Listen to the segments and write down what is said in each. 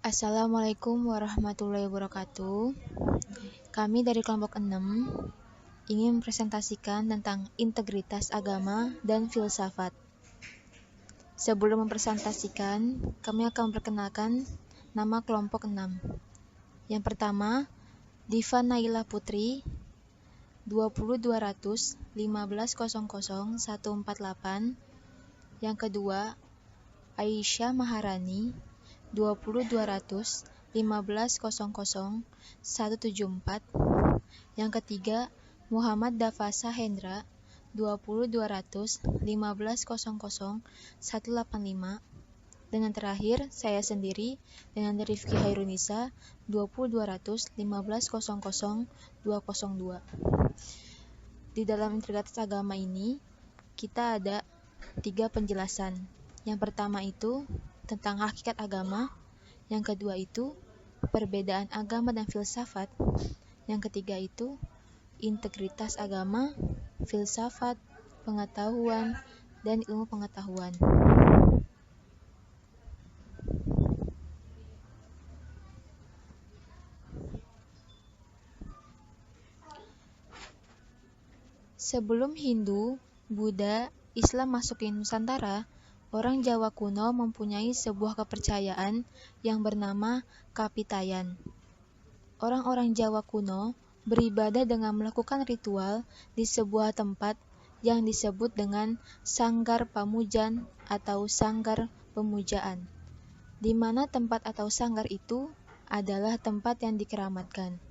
Assalamualaikum warahmatullahi wabarakatuh. Kami dari kelompok 6 ingin mempresentasikan tentang integritas agama dan filsafat. Sebelum mempresentasikan, kami akan memperkenalkan nama kelompok 6. Yang pertama, Diva Naila Putri 20200 1500 148. Yang kedua, Aisyah Maharani 20200 1500 174. Yang ketiga, Muhammad Dafasa Hendra 20200 1500 185. Dan yang terakhir, saya sendiri dengan Rifki Hairunisa 20200 1500 202. Di dalam integritas agama ini, kita ada 3 penjelasan. Yang pertama itu tentang hakikat agama, yang kedua itu perbedaan agama dan filsafat, yang ketiga itu integritas agama, filsafat, pengetahuan, dan ilmu pengetahuan. Sebelum Hindu, Buddha, Islam masuk ke Nusantara, orang Jawa kuno mempunyai sebuah kepercayaan yang bernama Kapitayan. Orang-orang Jawa kuno beribadah dengan melakukan ritual di sebuah tempat yang disebut dengan Sanggar Pamujan atau Sanggar Pemujaan, di mana tempat atau sanggar itu adalah tempat yang dikeramatkan.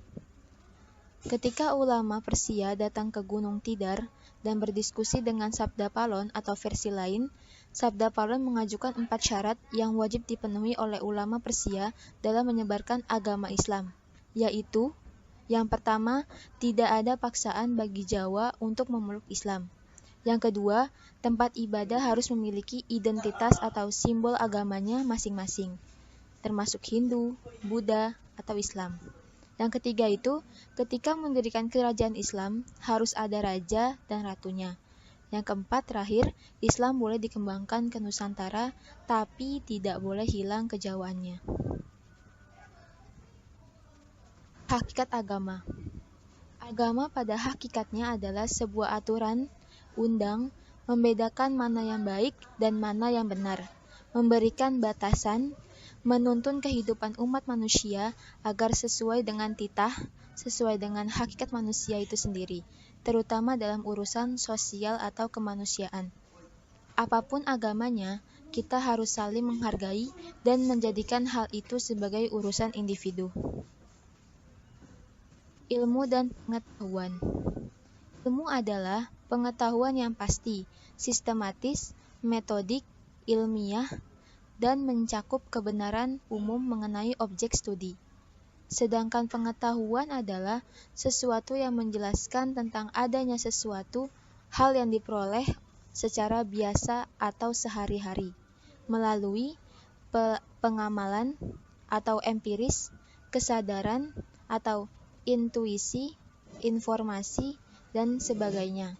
Ketika ulama Persia datang ke Gunung Tidar dan berdiskusi dengan Sabda Palon atau versi lain, Sabda Palon mengajukan 4 syarat yang wajib dipenuhi oleh ulama Persia dalam menyebarkan agama Islam, yaitu yang pertama, tidak ada paksaan bagi Jawa untuk memeluk Islam. Yang kedua, tempat ibadah harus memiliki identitas atau simbol agamanya masing-masing, termasuk Hindu, Buddha, atau Islam. Yang ketiga itu, ketika mendirikan kerajaan Islam, harus ada raja dan ratunya. Yang keempat terakhir, Islam boleh dikembangkan ke Nusantara, tapi tidak boleh hilang kejawaannya. Hakikat agama. Agama pada hakikatnya adalah sebuah aturan, undang, membedakan mana yang baik dan mana yang benar, memberikan batasan, menuntun kehidupan umat manusia agar sesuai dengan titah, sesuai dengan hakikat manusia itu sendiri, terutama dalam urusan sosial atau kemanusiaan. Apapun agamanya, kita harus saling menghargai dan menjadikan hal itu sebagai urusan individu. Ilmu dan pengetahuan. Ilmu adalah pengetahuan yang pasti, sistematis, metodik, ilmiah, dan mencakup kebenaran umum mengenai objek studi. Sedangkan pengetahuan adalah sesuatu yang menjelaskan tentang adanya sesuatu, hal yang diperoleh secara biasa atau sehari-hari, melalui pengamalan atau empiris, kesadaran atau intuisi, informasi, dan sebagainya.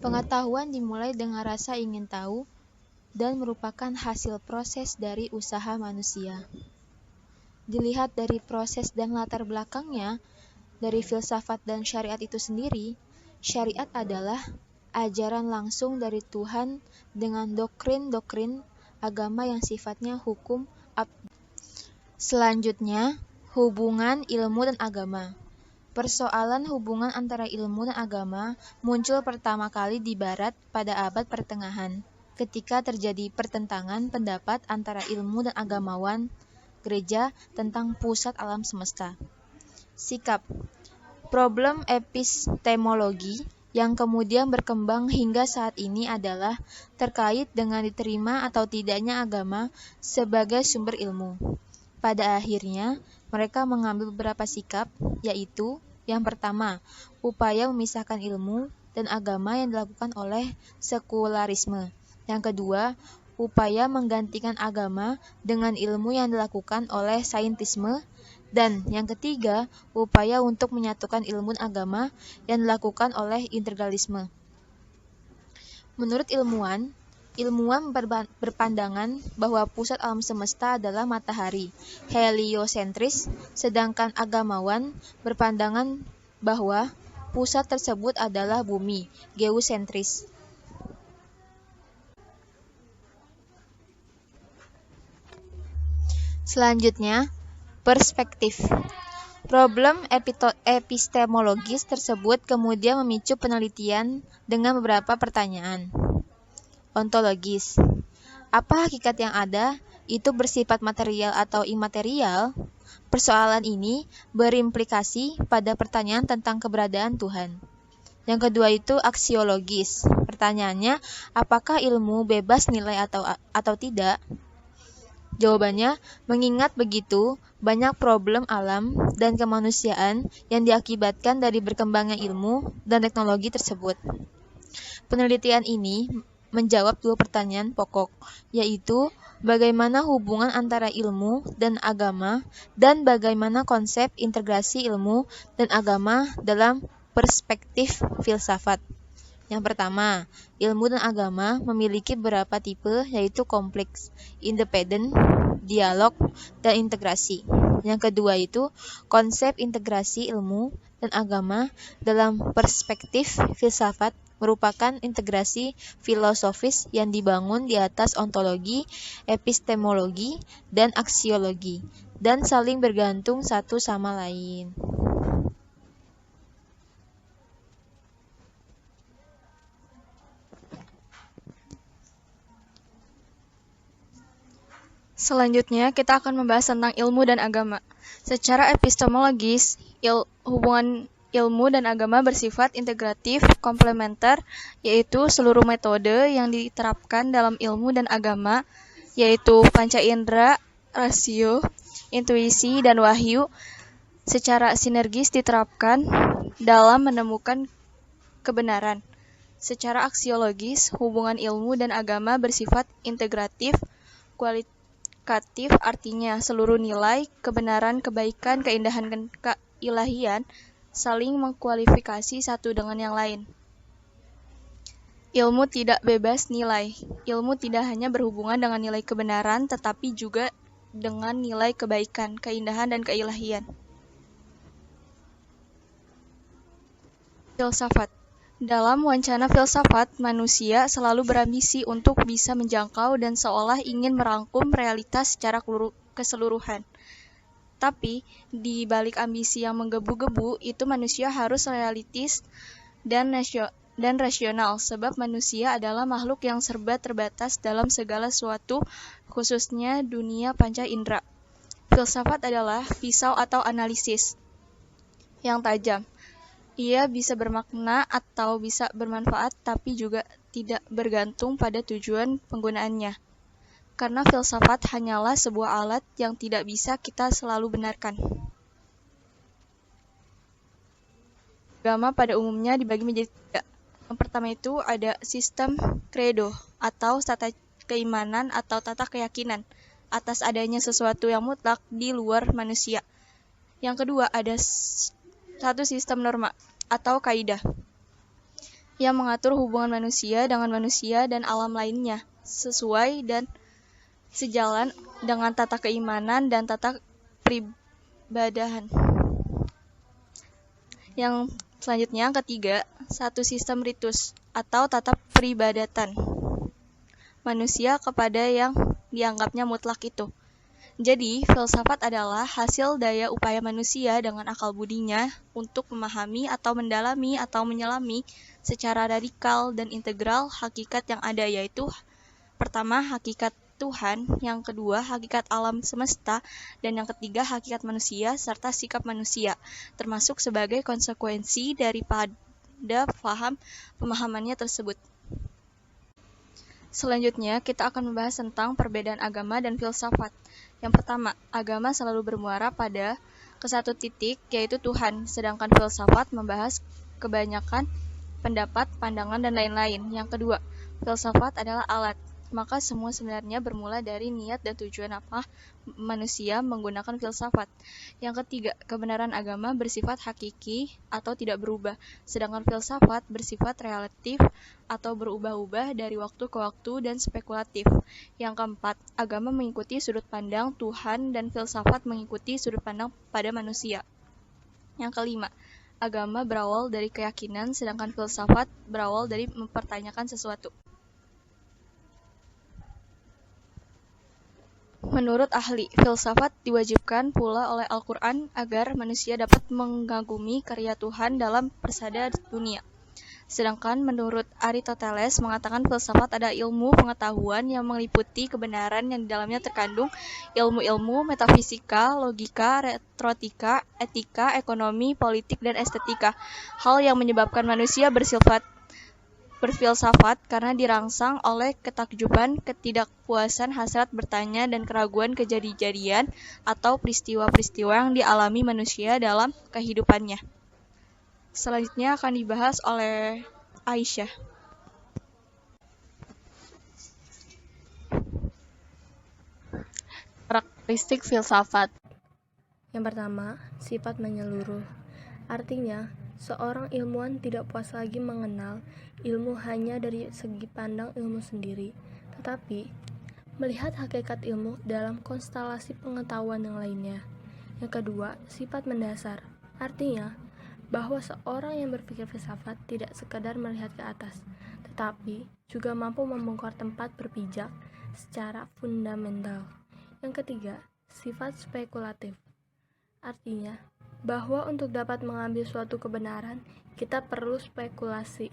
Pengetahuan dimulai dengan rasa ingin tahu, dan merupakan hasil proses dari usaha manusia. Dilihat dari proses dan latar belakangnya, dari filsafat dan syariat itu sendiri, syariat adalah ajaran langsung dari Tuhan dengan doktrin-doktrin agama yang sifatnya hukum. Selanjutnya, hubungan ilmu dan agama. Persoalan hubungan antara ilmu dan agama muncul pertama kali di Barat pada abad pertengahan, ketika terjadi pertentangan pendapat antara ilmu dan agamawan gereja tentang pusat alam semesta. Sikap. Problem epistemologi yang kemudian berkembang hingga saat ini adalah terkait dengan diterima atau tidaknya agama sebagai sumber ilmu. Pada akhirnya, mereka mengambil beberapa sikap, yaitu yang pertama, upaya memisahkan ilmu dan agama yang dilakukan oleh sekularisme. Yang kedua, upaya menggantikan agama dengan ilmu yang dilakukan oleh saintisme. Dan yang ketiga, upaya untuk menyatukan ilmu dan agama yang dilakukan oleh integralisme. Menurut ilmuwan, Ilmuwan berpandangan bahwa pusat alam semesta adalah matahari, heliosentris, sedangkan agamawan berpandangan bahwa pusat tersebut adalah bumi, geosentris. Selanjutnya, perspektif. Problem epistemologis tersebut kemudian memicu penelitian dengan beberapa pertanyaan. Ontologis. Apa hakikat yang ada itu bersifat material atau imaterial? Persoalan ini berimplikasi pada pertanyaan tentang keberadaan Tuhan. Yang kedua itu aksiologis. Pertanyaannya, apakah ilmu bebas nilai atau tidak? Jawabannya, mengingat begitu banyak problem alam dan kemanusiaan yang diakibatkan dari berkembangnya ilmu dan teknologi tersebut. Penelitian ini menjawab dua pertanyaan pokok, yaitu bagaimana hubungan antara ilmu dan agama dan bagaimana konsep integrasi ilmu dan agama dalam perspektif filsafat. Yang pertama, ilmu dan agama memiliki beberapa tipe, yaitu kompleks, independen, dialog, dan integrasi. Yang kedua itu konsep integrasi ilmu dan agama dalam perspektif filsafat merupakan integrasi filosofis yang dibangun di atas ontologi, epistemologi, dan aksiologi, dan saling bergantung satu sama lain. Selanjutnya, kita akan membahas tentang ilmu dan agama. Secara epistemologis, hubungan ilmu dan agama bersifat integratif, komplementer, yaitu seluruh metode yang diterapkan dalam ilmu dan agama, yaitu panca indera, rasio, intuisi, dan wahyu, secara sinergis diterapkan dalam menemukan kebenaran. Secara aksiologis, hubungan ilmu dan agama bersifat integratif, kualitatif, artinya seluruh nilai, kebenaran, kebaikan, keindahan, dan keilahian saling mengkualifikasi satu dengan yang lain. Ilmu tidak bebas nilai. Ilmu tidak hanya berhubungan dengan nilai kebenaran, tetapi juga dengan nilai kebaikan, keindahan, dan keilahian. Filsafat. Dalam wacana filsafat, manusia selalu berambisi untuk bisa menjangkau dan seolah ingin merangkum realitas secara keseluruhan. Tapi, di balik ambisi yang menggebu-gebu, itu manusia harus realistis dan rasional, sebab manusia adalah makhluk yang serba terbatas dalam segala sesuatu, khususnya dunia panca indera. Filsafat adalah pisau atau analisis yang tajam. Ia bisa bermakna atau bisa bermanfaat, tapi juga tidak bergantung pada tujuan penggunaannya. Karena filsafat hanyalah sebuah alat yang tidak bisa kita selalu benarkan. Agama pada umumnya dibagi menjadi tiga. Yang pertama itu ada sistem credo atau tata keimanan atau tata keyakinan atas adanya sesuatu yang mutlak di luar manusia. Yang kedua ada satu sistem norma atau kaidah yang mengatur hubungan manusia dengan manusia dan alam lainnya sesuai dan sejalan dengan tata keimanan dan tata peribadahan. Yang selanjutnya, yang ketiga, satu sistem ritus atau tata peribadatan manusia kepada yang dianggapnya mutlak itu. Jadi, filsafat adalah hasil daya upaya manusia dengan akal budinya untuk memahami atau mendalami atau menyelami secara radikal dan integral hakikat yang ada, yaitu pertama, hakikat Tuhan, yang kedua, hakikat alam semesta, dan yang ketiga, hakikat manusia, serta sikap manusia, termasuk sebagai konsekuensi daripada pemahamannya tersebut. Selanjutnya, kita akan membahas tentang perbedaan agama dan filsafat. Yang pertama, agama selalu bermuara pada ke satu titik, yaitu Tuhan, sedangkan filsafat membahas kebanyakan pendapat, pandangan, dan lain-lain. Yang kedua, filsafat adalah alat, maka semua sebenarnya bermula dari niat dan tujuan apa manusia menggunakan filsafat. Yang ketiga, kebenaran agama bersifat hakiki atau tidak berubah, sedangkan filsafat bersifat relatif atau berubah-ubah dari waktu ke waktu dan spekulatif. Yang keempat, agama mengikuti sudut pandang Tuhan dan filsafat mengikuti sudut pandang pada manusia. Yang kelima, agama berawal dari keyakinan, sedangkan filsafat berawal dari mempertanyakan sesuatu. Menurut ahli filsafat diwajibkan pula oleh Al-Quran agar manusia dapat mengagumi karya Tuhan dalam persada dunia. Sedangkan menurut Aristoteles mengatakan filsafat ada ilmu pengetahuan yang meliputi kebenaran yang di dalamnya terkandung ilmu-ilmu metafisika, logika, retorika, etika, ekonomi, politik, dan estetika. Hal yang menyebabkan manusia berfilsafat karena dirangsang oleh ketakjuban, ketidakpuasan, hasrat bertanya, dan keraguan kejadian atau peristiwa-peristiwa yang dialami manusia dalam kehidupannya. Selanjutnya akan dibahas oleh Aisyah. Karakteristik filsafat. Yang pertama, sifat menyeluruh. Artinya, seorang ilmuwan tidak puas lagi mengenal ilmu hanya dari segi pandang ilmu sendiri, tetapi melihat hakikat ilmu dalam konstelasi pengetahuan yang lainnya. Yang kedua, sifat mendasar. Artinya, bahwa seorang yang berpikir filsafat tidak sekadar melihat ke atas, tetapi juga mampu membongkar tempat berpijak secara fundamental. Yang ketiga, sifat spekulatif. Artinya, bahwa untuk dapat mengambil suatu kebenaran, kita perlu spekulasi.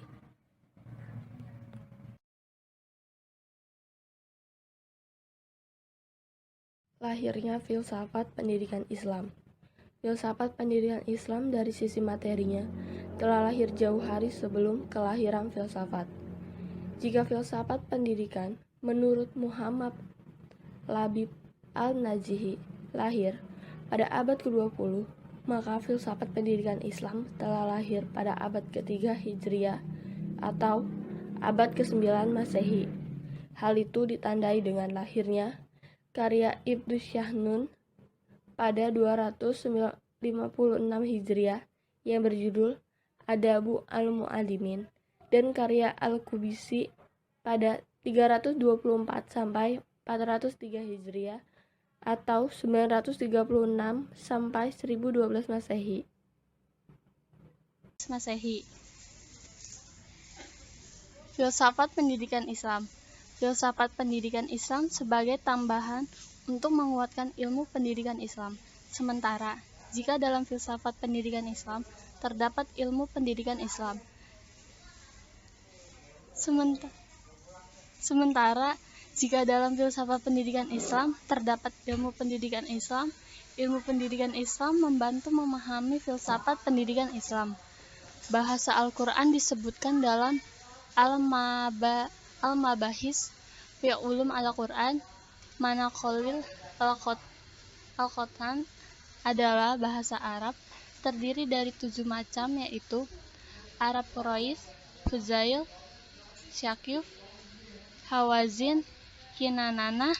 Lahirnya filsafat pendidikan Islam. Filsafat pendidikan Islam dari sisi materinya telah lahir jauh hari sebelum kelahiran filsafat. Jika filsafat pendidikan menurut Muhammad Labib al-Najihi lahir pada abad ke-20, maka filsafat pendidikan Islam telah lahir pada abad ke-3 Hijriah atau abad ke-9 Masehi. Hal itu ditandai dengan lahirnya karya Ibnu Syahnun pada 256 Hijriah yang berjudul Adabu al-Mu'allimin dan karya Al-Kubisi pada 324 sampai 403 Hijriah atau 936 sampai 1012 Masehi. Filsafat pendidikan Islam. Filsafat pendidikan Islam sebagai tambahan untuk menguatkan ilmu pendidikan Islam. Sementara, jika dalam filsafat pendidikan Islam terdapat ilmu pendidikan Islam. Sementara, jika dalam filsafat pendidikan Islam terdapat ilmu pendidikan Islam membantu memahami filsafat pendidikan Islam. Bahasa Al-Quran disebutkan dalam Al-Mabahis fi Ulum Al-Quran, mana Khalil Al-Quran adalah bahasa Arab terdiri dari 7 macam, yaitu Arab Quraisy, Fuzail, Syakif, Hawazin, Kinanana,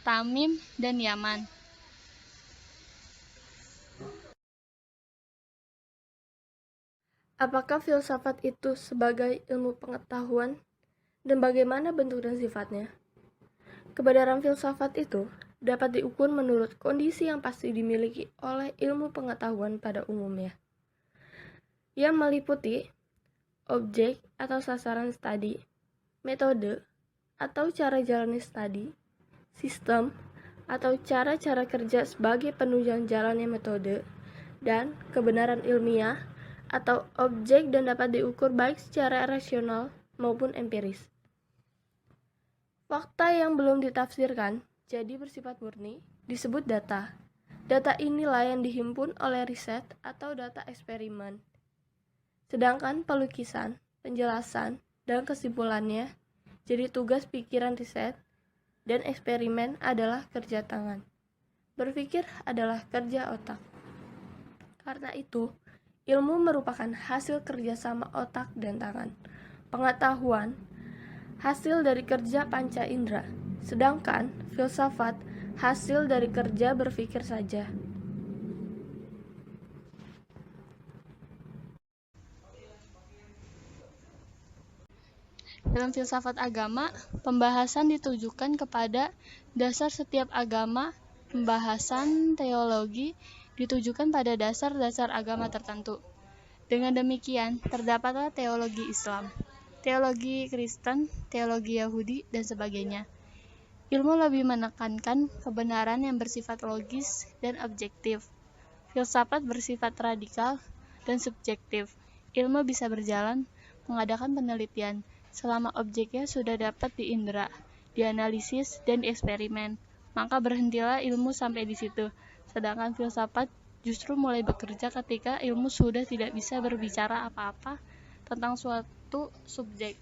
Tamim, dan Yaman. Apakah filsafat itu sebagai ilmu pengetahuan dan bagaimana bentuk dan sifatnya? Kebenaran filsafat itu dapat diukur menurut kondisi yang pasti dimiliki oleh ilmu pengetahuan pada umumnya, yang meliputi objek atau sasaran studi, metode atau cara jalani studi, sistem atau cara-cara kerja sebagai penunjang jalannya metode, dan kebenaran ilmiah atau objek dan dapat diukur baik secara rasional maupun empiris. Fakta yang belum ditafsirkan jadi bersifat murni disebut data. Data inilah yang dihimpun oleh riset atau data eksperimen. Sedangkan pelukisan, penjelasan, dan kesimpulannya jadi tugas pikiran riset dan eksperimen adalah kerja tangan. Berpikir adalah kerja otak. Karena itu, ilmu merupakan hasil kerjasama otak dan tangan. Pengetahuan hasil dari kerja panca indera, sedangkan filsafat hasil dari kerja berpikir saja. Dalam filsafat agama, pembahasan ditujukan kepada dasar setiap agama. Pembahasan teologi ditujukan pada dasar-dasar agama tertentu. Dengan demikian, terdapatlah teologi Islam, teologi Kristen, teologi Yahudi, dan sebagainya. Ilmu lebih menekankan kebenaran yang bersifat logis dan objektif. Filsafat bersifat radikal dan subjektif. Ilmu bisa berjalan, mengadakan penelitian, selama objeknya sudah dapat diindera, dianalisis, dan dieksperimen. Maka berhentilah ilmu sampai di situ. Sedangkan filsafat justru mulai bekerja ketika ilmu sudah tidak bisa berbicara apa-apa tentang suatu subjek.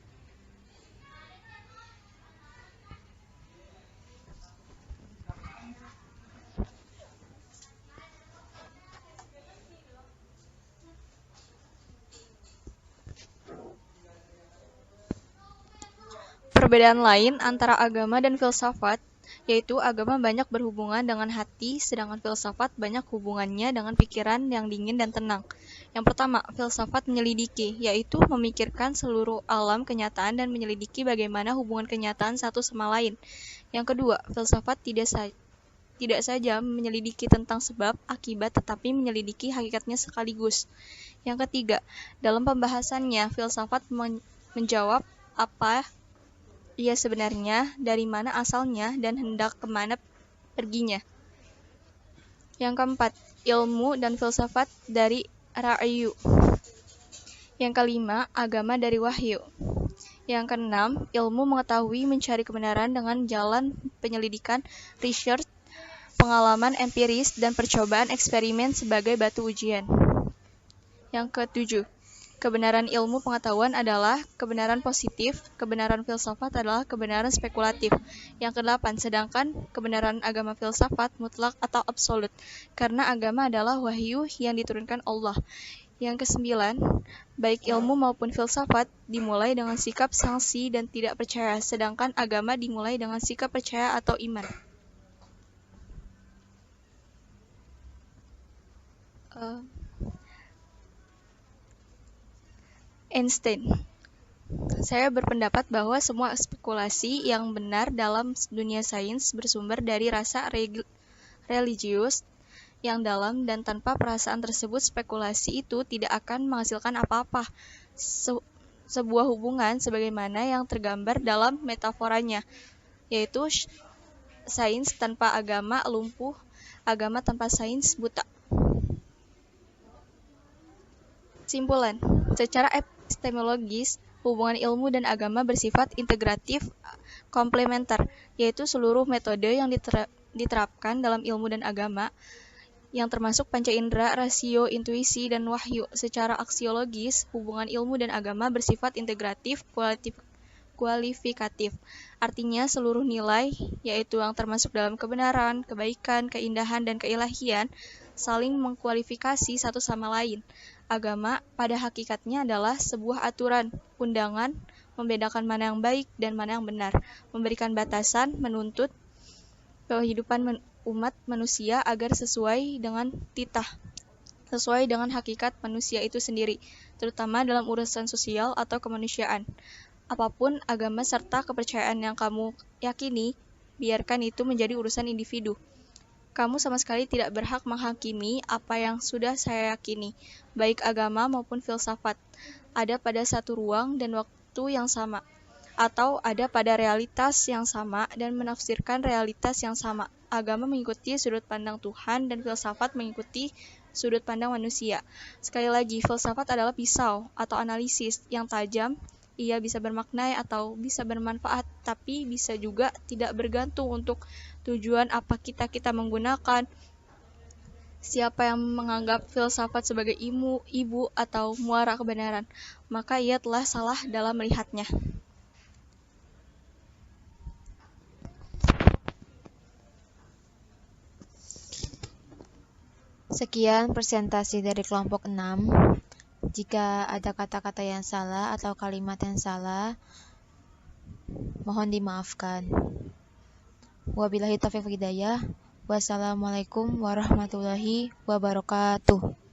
Perbedaan lain antara agama dan filsafat, yaitu agama banyak berhubungan dengan hati, sedangkan filsafat banyak hubungannya dengan pikiran yang dingin dan tenang. Yang pertama, filsafat menyelidiki, yaitu memikirkan seluruh alam kenyataan dan menyelidiki bagaimana hubungan kenyataan satu sama lain. Yang kedua, filsafat tidak saja menyelidiki tentang sebab, akibat, tetapi menyelidiki hakikatnya sekaligus. Yang ketiga, dalam pembahasannya, filsafat menjawab apa ia sebenarnya, dari mana asalnya, dan hendak kemana perginya. Yang keempat, ilmu dan filsafat dari ra'yu. Yang kelima, agama dari wahyu. Yang keenam, ilmu mengetahui mencari kebenaran dengan jalan penyelidikan, research, pengalaman empiris, dan percobaan eksperimen sebagai batu ujian. Yang ketujuh, kebenaran ilmu pengetahuan adalah kebenaran positif, kebenaran filsafat adalah kebenaran spekulatif. Yang kedelapan, sedangkan kebenaran agama filsafat mutlak atau absolut, karena agama adalah wahyu yang diturunkan Allah. Yang kesembilan, baik ilmu maupun filsafat dimulai dengan sikap sangsi dan tidak percaya, sedangkan agama dimulai dengan sikap percaya atau iman. Einstein. Saya berpendapat bahwa semua spekulasi yang benar dalam dunia sains bersumber dari rasa religius yang dalam, dan tanpa perasaan tersebut spekulasi itu tidak akan menghasilkan apa-apa. Sebuah hubungan sebagaimana yang tergambar dalam metaforanya, yaitu sains tanpa agama lumpuh, agama tanpa sains buta. Kesimpulan, secara epistemologis, hubungan ilmu dan agama bersifat integratif komplementer, yaitu seluruh metode yang diterapkan dalam ilmu dan agama, yang termasuk panca indera, rasio, intuisi, dan wahyu. Secara aksiologis, hubungan ilmu dan agama bersifat integratif kualifikatif. Artinya, seluruh nilai, yaitu yang termasuk dalam kebenaran, kebaikan, keindahan, dan keilahian, saling mengkualifikasi satu sama lain. Agama pada hakikatnya adalah sebuah aturan, undangan, membedakan mana yang baik dan mana yang benar, memberikan batasan, menuntut kehidupan umat manusia agar sesuai dengan titah, sesuai dengan hakikat manusia itu sendiri, terutama dalam urusan sosial atau kemanusiaan. Apapun agama serta kepercayaan yang kamu yakini, biarkan itu menjadi urusan individu. Kamu sama sekali tidak berhak menghakimi apa yang sudah saya yakini, baik agama maupun filsafat, ada pada satu ruang dan waktu yang sama, atau ada pada realitas yang sama dan menafsirkan realitas yang sama. Agama mengikuti sudut pandang Tuhan dan filsafat mengikuti sudut pandang manusia. Sekali lagi, filsafat adalah pisau atau analisis yang tajam. Ia bisa bermakna atau bisa bermanfaat, tapi bisa juga tidak, bergantung untuk tujuan apa kita menggunakan. Siapa yang menganggap filsafat sebagai ibu atau muara kebenaran, maka ia telah salah dalam melihatnya. Sekian presentasi dari kelompok 6. Jika ada kata-kata yang salah atau kalimat yang salah, Mohon dimaafkan. Wabillahi taufiq wal hidayah. Wassalamualaikum warahmatullahi wabarakatuh.